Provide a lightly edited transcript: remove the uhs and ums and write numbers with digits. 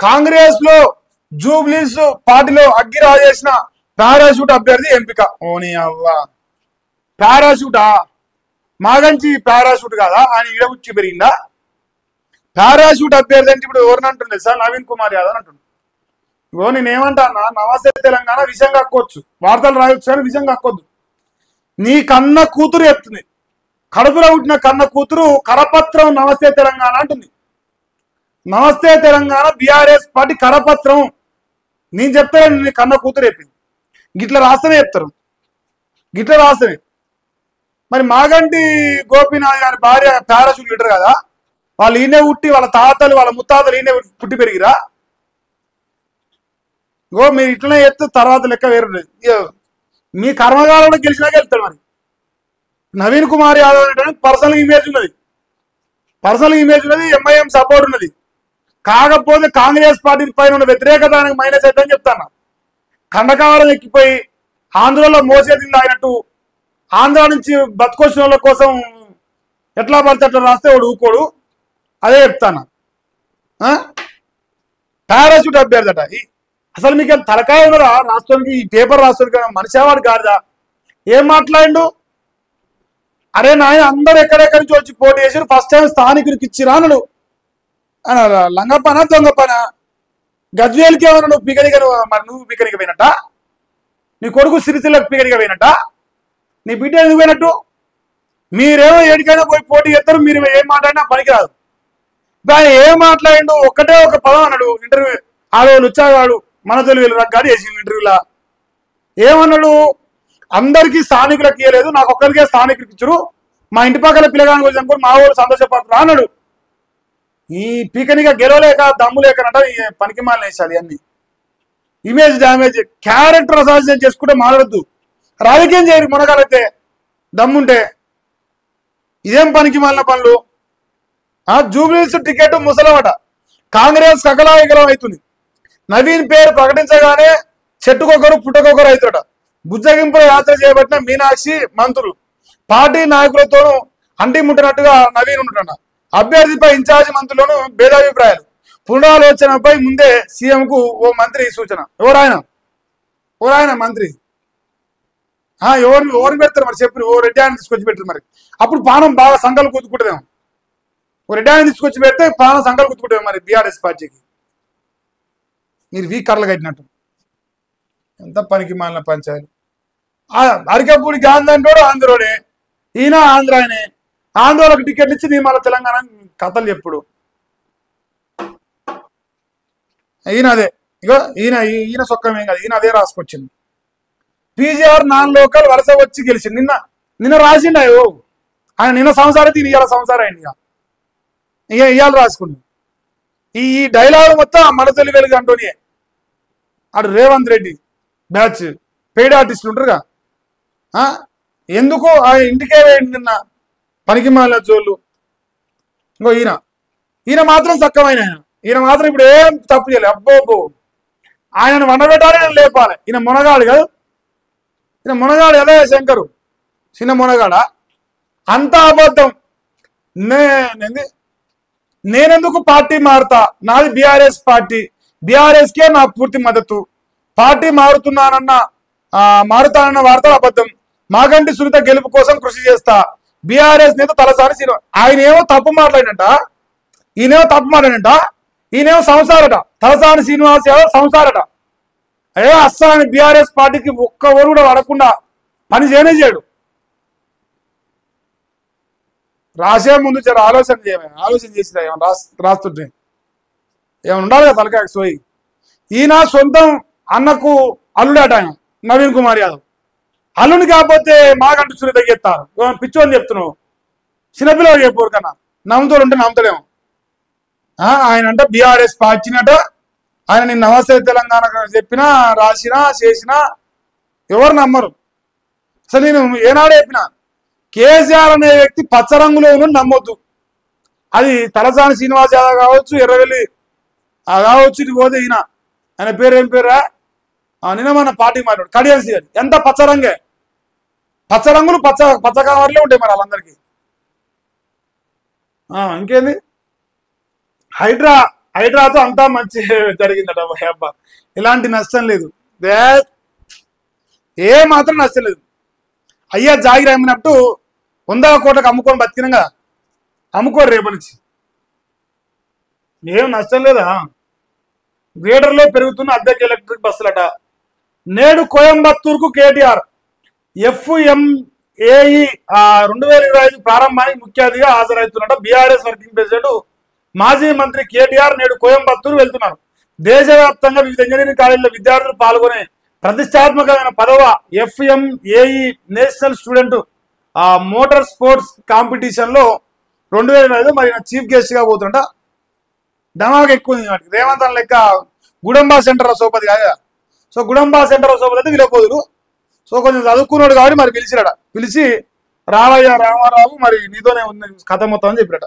కాంగ్రెస్ లో జూబ్లీస్ పార్టీలో అగ్గి రాజేసిన పారాషూట్ అభ్యర్థి ఎంపిక. ఓని అవ్వ పారాషూటా మాగంచి పారాషూట్ కాదా ఆయన ఇడగుచ్చి పెరిగిందా? పారాషూట్ అభ్యర్థి అంటే ఇప్పుడు ఎవరిని అంటుండే సార్? నవీన్ కుమార్ యాదవ్ అంటుండే. ఇగో నేనేమంటా అన్న, నమస్తే తెలంగాణ విషయం కక్కోవచ్చు, వార్తలు రాయొచ్చు కానీ విషయం కక్కొద్దు. నీ కన్న కూతురు చెప్తుంది, కడుపులో పుట్టిన కన్న కూతురు కరపత్రం నమస్తే తెలంగాణ అంటుంది. నమస్తే తెలంగాణ బీఆర్ఎస్ పార్టీ కరపత్రం. నేను చెప్తాను, నీ కన్న కూతురు చెప్పింది. గిట్ల రాస్తేనే చెప్తారు, గిట్ల రాస్తేనే. మరి మాగంటి గోపీనాథ్ గారి భార్య పారాషూట్ లీడర్ కదా, వాళ్ళు ఈయనే పుట్టి వాళ్ళ తాతలు వాళ్ళ ముత్తాతలు ఈయనే పుట్టి పెరిగిరా? గో మీరు ఇట్లనే చెప్తే తర్వాత లెక్క వేరు. మీ కర్మకాలంలో గెలిచినా గెలుస్తాడు. మరి నవీన్ కుమార్ యాదవ్ అనేటువంటి పర్సనల్ ఇమేజ్ ఉన్నది, ఎంఐఎం సపోర్ట్ ఉన్నది. కాకపోతే కాంగ్రెస్ పార్టీ పైన ఉన్న వ్యతిరేకత ఆయనకు మైనస్ అవుతుందని చెప్తాను. ఖండకావరం ఎక్కిపోయి ఆంధ్రలో మోసేదింది అయినట్టు ఆంధ్ర నుంచి బతుకొచ్చిన వాళ్ళ కోసం ఎట్లా పడితే అట్లా రాస్తే వాడు ఊకోడు. అదే చెప్తాను. పారాషూట్ అభ్యర్థి అట. అసలు మీకు తలకాయ ఉన్నదా రాష్ట్రానికి? ఈ పేపర్ రాష్ట్రానికి మనిషివాడు కాదా? ఏం మాట్లాడిండు? అరే నాయన అందరు ఎక్కడెక్కడి నుంచి వచ్చి పోటీ చేసారు, ఫస్ట్ టైం స్థానికుడికి ఇచ్చిరా అన్నాడు. లంగపన దొంగపన గజ్వేల్కి ఏమన్నా నువ్వు పికనిక? మరి నువ్వు పికనిక పోయినట్ట, నీ కొడుకు సిరిసిల్లకు పికనిక పోయినట్ట, నీ బిడ్డ ఎందుకు పోయినట్టు? మీరేమో ఏడికైనా పోయి పోటీ చేస్తారు, మీరు ఏం మాట్లాడినా పనికిరాదు. ఆయన ఏం మాట్లాడిండు? ఒక్కటే ఒక పదం అన్నాడు ఇంటర్వ్యూ. ఆడవాళ్ళు వచ్చాడు మన తెలుగు రగ్గాడు వేసిండు ఇంటర్వ్యూలా. ఏమన్నాడు? అందరికీ స్థానికులకు ఇవ్వలేదు, నాకు ఒక్కరికే స్థానికులకు ఇచ్చారు, మా ఇంటి పక్కల పిల్లగాని గురించి అనుకోని మా ఊరు సంతోషపడుతున్నా అన్నాడు. ఈ పీకనిగా గెలవలేక దమ్ము లేకనట పనికి మాలిన వేసాడు. అన్ని ఇమేజ్ డ్యామేజ్, క్యారెక్టర్ అసాసినేట్ చేసుకుంటే మాట్లాడద్దు. రాజకీయం చేయరు మునగాలైతే దమ్ముంటే. ఇదేం పనికి మాలిన పనులు? జూబ్లీస్ టికెట్ ముసలమట, కాంగ్రెస్ కకలాయకలం అవుతుంది. నవీన్ పేరు ప్రకటించగానే చెట్టుకొకరు పుట్టకొకరు అవుతాడ. బుజ్జగింపుల యాత్ర చేపట్టిన మీనాక్షి మంత్రులు పార్టీ నాయకులతోనూ అంటిముట్టినట్టుగా నవీన్ ఉంటున్న అభ్యర్థిపై ఇన్ఛార్జి మంత్రులను భేదాభిప్రాయాలు. పునరాలోచనపై ముందే సీఎంకు ఓ మంత్రి సూచన. ఎవరాయన మంత్రి? ఎవరిని పెడతారు మరి చెప్పు? ఓ రెడ్డి ఆయన తీసుకొచ్చి పెట్టారు. మరి అప్పుడు పానం బాగా సంఘాలు కుదుకుంటుందేమో. ఓ రెడ్డి ఆయన తీసుకొచ్చి పెడితే పానం సంఘాలు కుదుకుంటాము. మరి బీఆర్ఎస్ పార్టీకి మీరు వీకర్లు కట్టినట్టు. ఎంత పనికి మాలిన పంచాయతీ. అరికపూడి గాంధీ అంటోడు ఆంధ్రోడే, ఈయన ఆంధ్రాయనే. ఆంధ్రోలకు టికెట్లు ఇచ్చి నీ మళ్ళీ తెలంగాణ కథలు చెప్పుడు. ఈయన అదే, ఇగో ఈయన సొక్కమేం కాదు, ఈయన అదే రాసుకొచ్చింది. పీజీఆర్ నాన్ లోకల్ వలస వచ్చి గెలిచింది. నిన్న రాసిండు అయ్యో ఆయన. నిన్న సంవత్సరం అయితే ఇవాళ సంవత్సరం అయింది. ఇక ఇవాళ రాసుకుంది. ఈ డైలాగ్ మొత్తం మన తెలుగు వెలుగు అంటోనే. అటు రేవంత్ రెడ్డి బ్యాచ్ పెయిడ్ ఆర్టిస్టులు ఉంటారుగా, ఎందుకు ఆ ఇంటికే వేయండి నిన్న పనికి మాలిన జోళ్ళు. ఇంకో ఈయన మాత్రం సక్కమైన ఈయన మాత్రం ఇప్పుడు ఏం తప్పు చేయలేదు. అబ్బో ఆయనను వండబెట్టాలి, ఆయన లేపాలి. ఈయన మునగాడు కాదు, ఈయన మునగాడు కదా శంకరు, చిన్న మునగాడ. అంతా అబద్ధం. నేనెందుకు పార్టీ మారుతా? నాది బీఆర్ఎస్ పార్టీ, బీఆర్ఎస్కే నా పూర్తి మద్దతు. పార్టీ మారుతానన్న వార్తలు అబద్ధం. మాగంటి సునీత గెలుపు కోసం కృషి చేస్తా. బీఆర్ఎస్ నేత తలసాని శ్రీనివాస్. ఆయనేమో తప్పు మాట్లాడినట, ఈయనేమో సంసారట. తలసాని శ్రీనివాస్ యాదవ్ సంసారట. అయ్యో అస్సాని బీఆర్ఎస్ పార్టీకి ఒక్క ఓరు కూడా పడకుండా పని చేయడు. రాసే ముందు జర ఆలోచన చేసి రాస్తుంటే ఏమైనా ఉండాలి కదా తలకాయ సోయి. ఈయన సొంతం అన్నకు అల్లుడట ఆయన నవీన్ కుమార్ యాదవ్. అల్లుని కాకపోతే మాగంటి సునీత ఎత్తారు. పిచ్చు అని చెప్తున్నావు, చిన్నపిల్లలు చెప్పారు కన్నా. నమ్ముతాడు ఉంటే నమ్ముతాడేమో. ఆయన అంటే బీఆర్ఎస్ పార్టీనట. ఆయన నేను నమస్తే తెలంగాణ చెప్పినా రాసినా చేసినా ఎవరు నమ్మరు. అసలు నేను ఏనాడు చెప్పినా కేసీఆర్ అనే వ్యక్తి పచ్చరంగులో ఉన్న నమ్మొద్దు. అది తలసాని శ్రీనివాస్ యాదవ్ కావచ్చు, ఎర్రవెల్లి కావచ్చు, ఇది పోతే ఈయన ఆయన పేరు ఏం పేరా నిన్న మన పార్టీ మాట్లాడు కడియన్సీ గారు. ఎంత పచ్చరంగే, పచ్చరంగులు పచ్చ కవర్లే ఉంటాయి మరి వాళ్ళందరికీ. ఇంకేంది? హైడ్రాతో అంతా మంచి జరిగిందట అబ్బా. ఇలాంటి నష్టం లేదు, ఏ మాత్రం నష్టం లేదు. అయ్యా జాగిరి అమ్మినట్టు 100 కోట్లకు అమ్ముకొని బతికినంగా అమ్ముకోరు రేపు నుంచి, ఏం నష్టం లేదా. గ్రేటర్లో పెరుగుతున్న అద్దెకి ఎలక్ట్రిక్ బస్సులట. నేడు కోయంబత్తూరుకు కేటీఆర్ FMAE 2025 ప్రారంభానికి ముఖ్య అతిథిగా హాజరవుతున్నట. బీఆర్ఎస్ వర్కింగ్ ప్రెసిడెంట్ మాజీ మంత్రి కేటీఆర్ నేడు కోయంబత్తూరు వెళ్తున్నారు. దేశవ్యాప్తంగా వివిధ ఇంజనీరింగ్ కాలేజీల విద్యార్థులు పాల్గొనే ప్రతిష్టాత్మకమైన 10వ FMAE national student motor sports competition లో 2025 మరి చీఫ్ గెస్ట్ గా పోతుంట. ధమాక్ ఎక్కువ ఉంది వాటికి. రేవంత్ అన్న లెక్క గుడంబా సెంటర్ సోపతి కాదు. సో గుడంబా సెంటర్ సోపతి అయితే వీళ్ళపోదురు. సో కొంచెం చదువుకున్నాడు కాబట్టి మరి పిలిచిరాడ, పిలిచి రావయ్య రామారావు మరి నీతోనే ఉంది కథ మొత్తం అని చెప్పిరట.